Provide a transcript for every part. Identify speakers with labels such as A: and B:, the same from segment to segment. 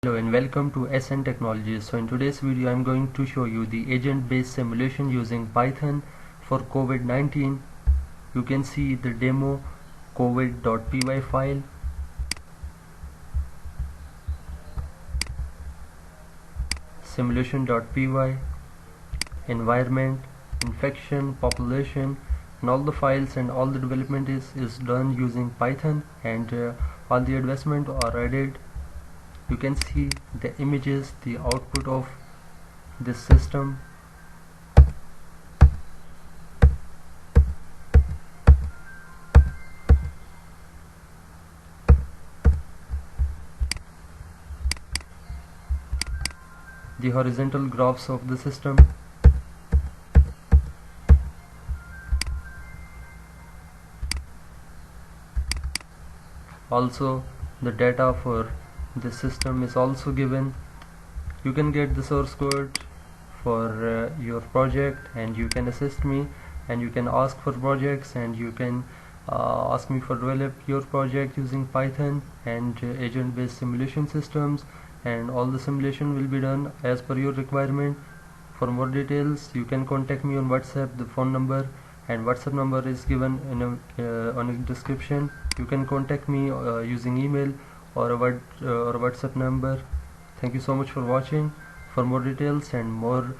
A: Hello and welcome to SN Technologies. So in today's video I'm going to show you the agent based simulation using Python for COVID-19. You can see the demo covid.py file, simulation.py, environment, infection, population, and all the files and all the development is done using Python, and all the advancements are added. You can see the images, the output of this system. The horizontal graphs of the system. Also the data for this system is also given. You can get the source code for your project, and you can assist me, and you can ask for projects, and you can ask me for develop your project using Python and agent based simulation systems, and all the simulation will be done as per your requirement. For more details you can contact me on WhatsApp. The phone number and WhatsApp number is given in on the description. You can contact me using email or a WhatsApp number. Thank you so much for watching. For more details and more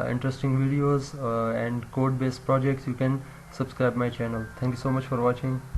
A: interesting videos and code based projects, you can subscribe my channel. Thank you so much for watching.